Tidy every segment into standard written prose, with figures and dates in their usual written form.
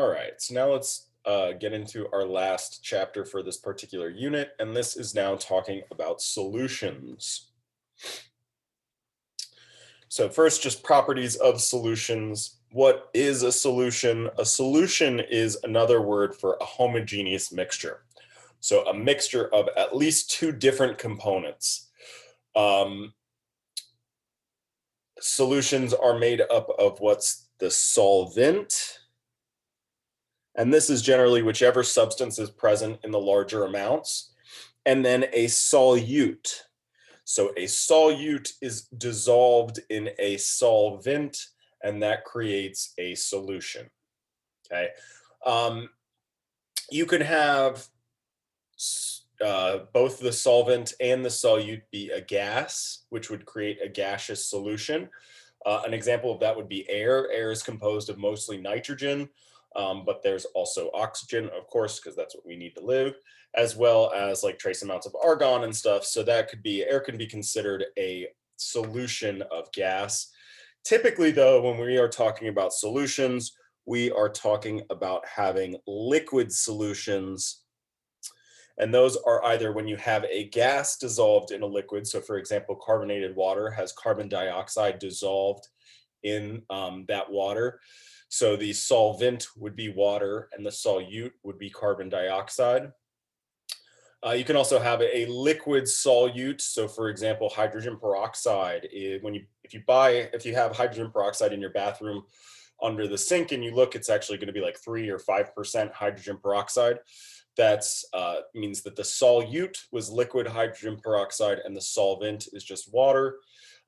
All right, so now let's get into our last chapter for this particular unit, and this is now talking about solutions. So first, just properties of solutions. What is a solution? A solution is another word for a homogeneous mixture. So a mixture of at least two different components. Solutions are made up of what's the solvent, and this is generally whichever substance is present in the larger amounts, and then a solute. So a solute is dissolved in a solvent, and that creates a solution. Okay. You can have both the solvent and the solute be a gas, which would create a gaseous solution. An example of that would be air. Air is composed of mostly nitrogen, but there's also oxygen, of course, because that's what we need to live, as well as like trace amounts of argon and stuff. So that could be, air can be considered a solution of gas. Typically, though, when we are talking about solutions, we are talking about having liquid solutions. And those are either when you have a gas dissolved in a liquid. So for example, carbonated water has carbon dioxide dissolved in that water. So the solvent would be water and the solute would be carbon dioxide. You can also have a liquid solute. So for example, hydrogen peroxide, if you have hydrogen peroxide in your bathroom under the sink and you look, it's actually going to be like 3 or 5% hydrogen peroxide. That means that the solute was liquid hydrogen peroxide and the solvent is just water.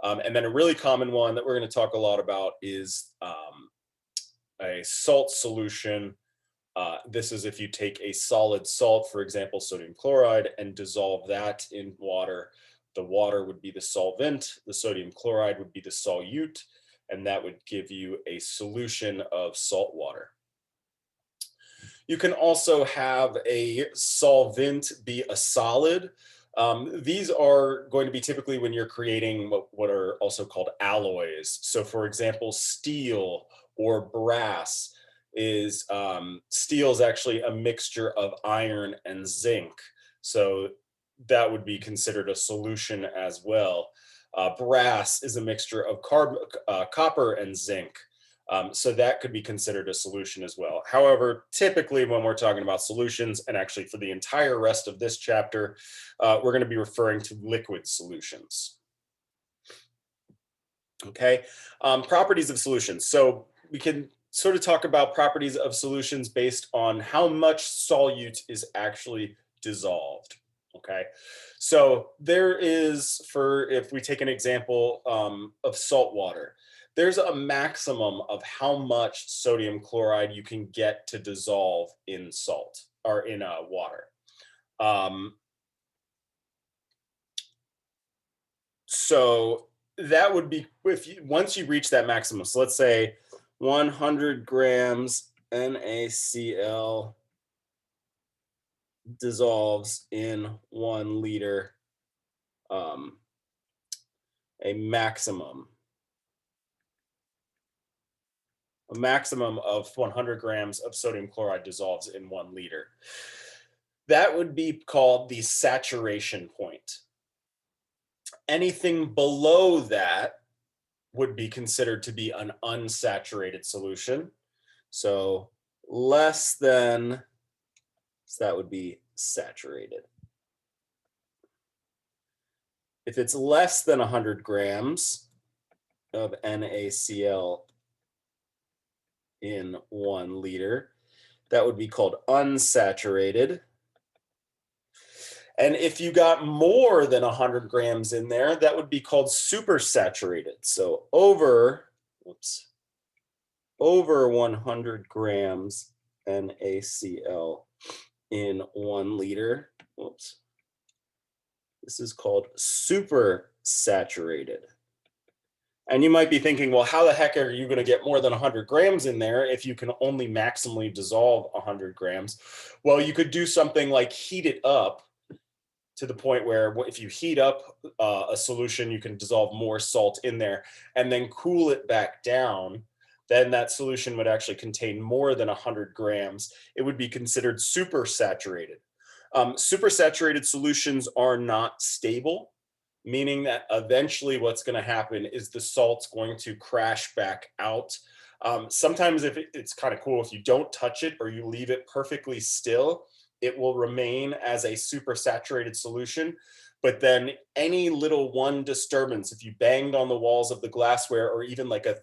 And then a really common one that we're going to talk a lot about is a salt solution. This is if you take a solid salt, for example, sodium chloride, and dissolve that in water. The water would be the solvent, the sodium chloride would be the solute, and that would give you a solution of salt water. You can also have a solvent be a solid. These are going to be typically when you're creating what are also called alloys. So for example, steel or brass is, steel is actually a mixture of iron and zinc. So that would be considered a solution as well. Brass is a mixture of copper and zinc. So that could be considered a solution as well. However, typically when we're talking about solutions, and actually for the entire rest of this chapter, we're going to be referring to liquid solutions. Okay, properties of solutions. So we can sort of talk about properties of solutions based on how much solute is actually dissolved. Okay, so there is, if we take an example of salt water, there's a maximum of how much sodium chloride you can get to dissolve in salt or in water. So that would be once you reach that maximum. So let's say 100 grams NaCl dissolves in 1 liter, a maximum of 100 grams of sodium chloride dissolves in 1 liter. That would be called the saturation point. Anything below that would be considered to be an unsaturated solution. So less than, so that would be saturated. If it's less than 100 grams of NaCl in 1 liter, that would be called unsaturated. And if you got more than 100 grams in there, that would be called supersaturated. So over 100 grams NaCl in 1 liter, this is called supersaturated. And you might be thinking, well, how the heck are you going to get more than 100 grams in there if you can only maximally dissolve 100 grams? Well, you could do something like heat it up to the point where if you heat up a solution, you can dissolve more salt in there and then cool it back down. then that solution would actually contain more than 100 grams. It would be considered supersaturated. Supersaturated solutions are not stable, meaning that eventually what's going to happen is the salt's going to crash back out. Sometimes if it's kind of cool, if you don't touch it or you leave it perfectly still, it will remain as a supersaturated solution. But then any little one disturbance, if you banged on the walls of the glassware or even like a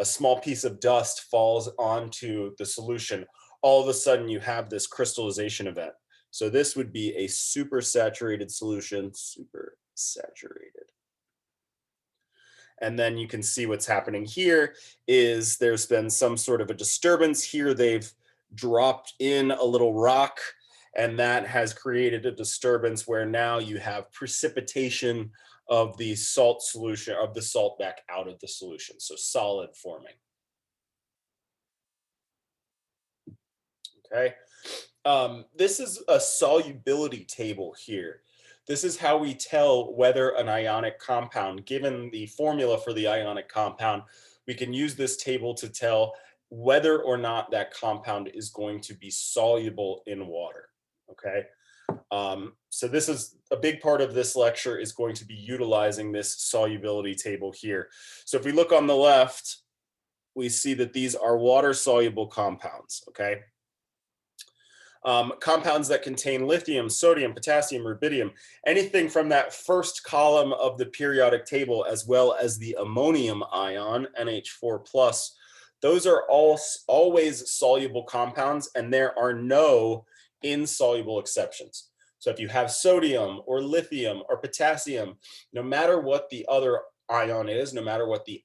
small piece of dust falls onto the solution, all of a sudden you have this crystallization event. So this would be a supersaturated solution, supersaturated. And then you can see what's happening here is there's been some sort of a disturbance here. They've dropped in a little rock, and that has created a disturbance where now you have precipitation of the salt solution, of the salt back out of the solution. So solid forming. Okay. This is a solubility table here. This is how we tell whether an ionic compound, given the formula for the ionic compound, we can use this table to tell whether or not that compound is going to be soluble in water. Okay. So this is a big part of this lecture is going to be utilizing this solubility table here. So if we look on the left, we see that these are water soluble compounds. Okay. Compounds that contain lithium, sodium, potassium, rubidium, anything from that first column of the periodic table, as well as the ammonium ion, NH4+, those are always soluble compounds, and there are no insoluble exceptions. So if you have sodium or lithium or potassium, no matter what the other ion is, no matter what the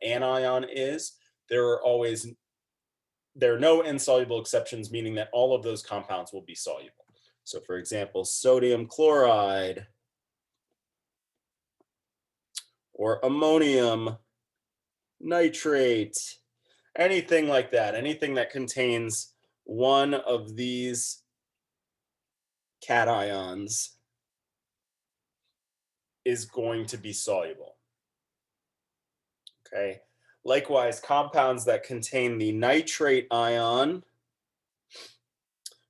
anion is, there are no insoluble exceptions, meaning that all of those compounds will be soluble. So for example, sodium chloride or ammonium nitrate, anything like that, anything that contains one of these cations is going to be soluble. Okay. Likewise, compounds that contain the nitrate ion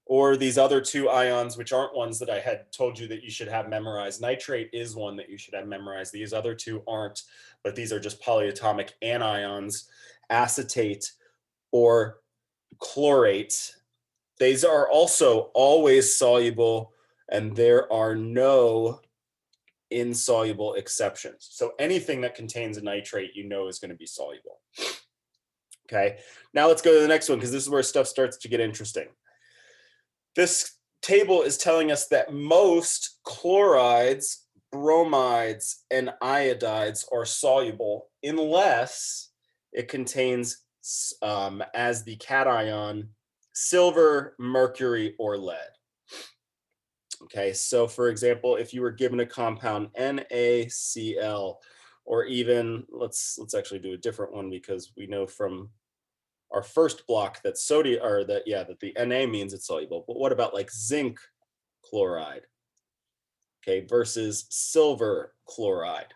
or these other two ions, which aren't ones that I had told you that you should have memorized. Nitrate is one that you should have memorized. These other two aren't, but these are just polyatomic anions, acetate or chlorate. These are also always soluble, and there are no insoluble exceptions. So anything that contains a nitrate, you know, is going to be soluble. Okay, now let's go to the next one, because this is where stuff starts to get interesting. This table is telling us that most chlorides, bromides, and iodides are soluble unless it contains, as the cation, silver, mercury, or lead. Okay, so for example, if you were given a compound NaCl, or even let's actually do a different one, because we know from our first block that sodium, or that the Na means it's soluble. But what about like zinc chloride? Okay, versus silver chloride.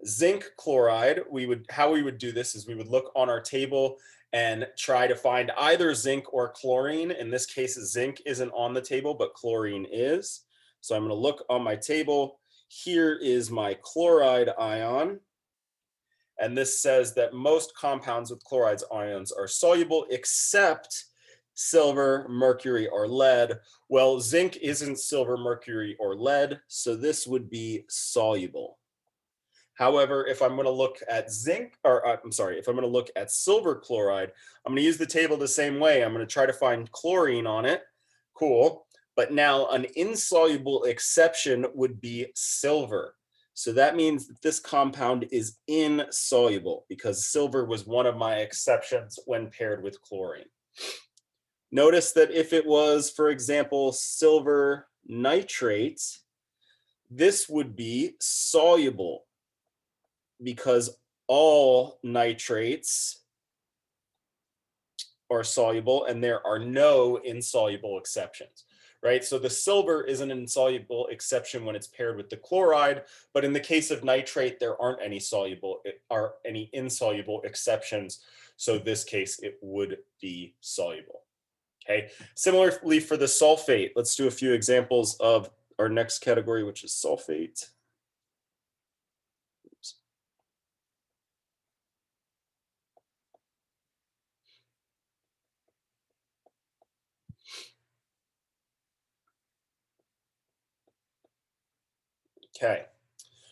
Zinc chloride, how we would do this is we would look on our table and try to find either zinc or chlorine. In this case, zinc isn't on the table, but chlorine is. So I'm going to look on my table. Here is my chloride ion. And this says that most compounds with chlorides ions are soluble except silver, mercury, or lead. Well, zinc isn't silver, mercury, or lead, so this would be soluble. However, if I'm going to look at if I'm going to look at silver chloride, I'm going to use the table the same way. I'm going to try to find chlorine on it. Cool. But now an insoluble exception would be silver. So that means that this compound is insoluble, because silver was one of my exceptions when paired with chlorine. Notice that if it was, for example, silver nitrate, this would be soluble, because all nitrates are soluble and there are no insoluble exceptions. right? So the silver is an insoluble exception when it's paired with the chloride, but in the case of nitrate, there aren't any insoluble exceptions. So this case, it would be soluble. Okay. Similarly for the sulfate, let's do a few examples of our next category, which is sulfate. Oops. Okay.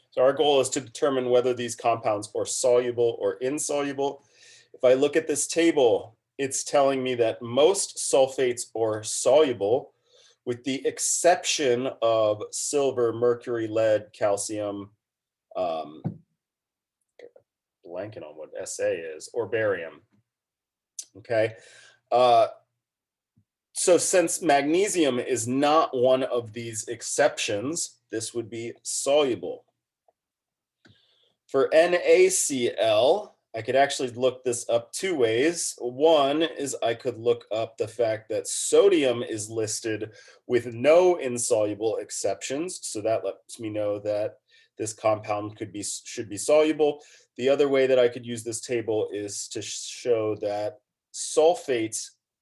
So our goal is to determine whether these compounds are soluble or insoluble. If I look at this table, it's telling me that most sulfates are soluble, with the exception of silver, mercury, lead, calcium, blanking on what SA is, or barium. Okay. So since magnesium is not one of these exceptions, this would be soluble. For NaCl, I could actually look this up two ways. One is I could look up the fact that sodium is listed with no insoluble exceptions. So that lets me know that this compound should be soluble. The other way that I could use this table is to show that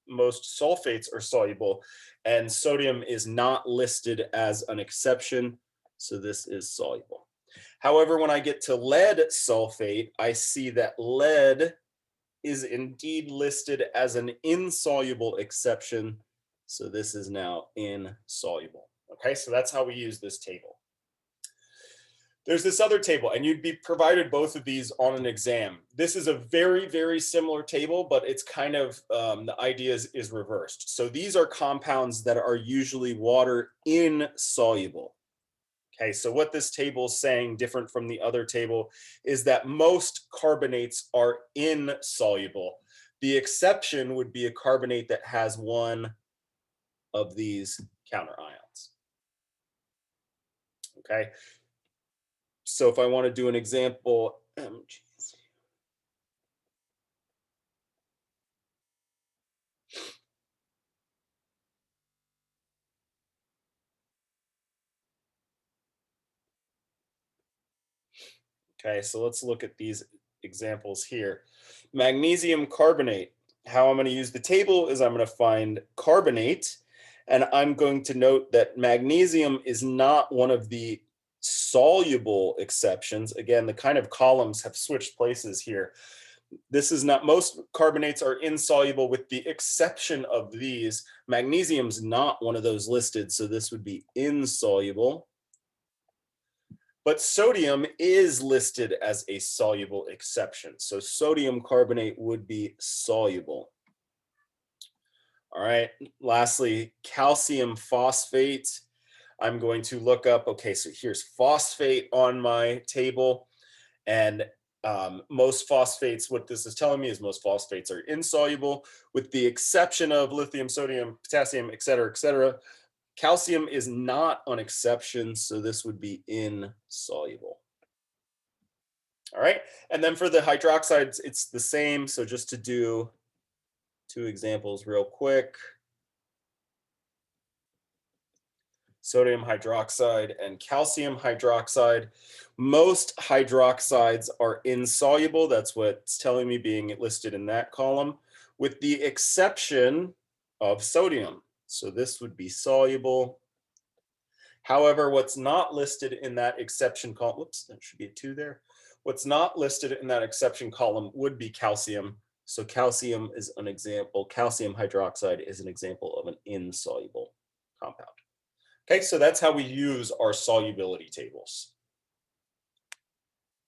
most sulfates are soluble, and sodium is not listed as an exception. So this is soluble. However, when I get to lead sulfate, I see that lead is indeed listed as an insoluble exception. So this is now insoluble. Okay, so that's how we use this table. There's this other table, and you'd be provided both of these on an exam. This is a very, very similar table, but it's kind of, the idea is reversed. So these are compounds that are usually water insoluble. Okay, so what this table is saying, different from the other table, is that most carbonates are insoluble. The exception would be a carbonate that has one of these counter ions. Okay, so if I want to do an example, okay, so let's look at these examples here. Magnesium carbonate. How I'm going to use the table is I'm going to find carbonate, and I'm going to note that magnesium is not one of the soluble exceptions. Again, the kind of columns have switched places here. This is not, most carbonates are insoluble with the exception of these. Magnesium's not one of those listed, so this would be insoluble. But sodium is listed as a soluble exception. So sodium carbonate would be soluble. All right, lastly, calcium phosphate. I'm going to look up, okay, so here's phosphate on my table, and most phosphates, what this is telling me is most phosphates are insoluble, with the exception of lithium, sodium, potassium, et cetera, et cetera. Calcium is not an exception, so this would be insoluble. All right, and then for the hydroxides, it's the same. So just to do two examples real quick. Sodium hydroxide and calcium hydroxide. Most hydroxides are insoluble. That's what's telling me being listed in that column, with the exception of sodium. So this would be soluble. However, what's not listed in that exception column, whoops, that should be a 2 there. What's not listed in that exception column would be calcium. So calcium is an example, calcium hydroxide is an example of an insoluble compound. Okay, so that's how we use our solubility tables.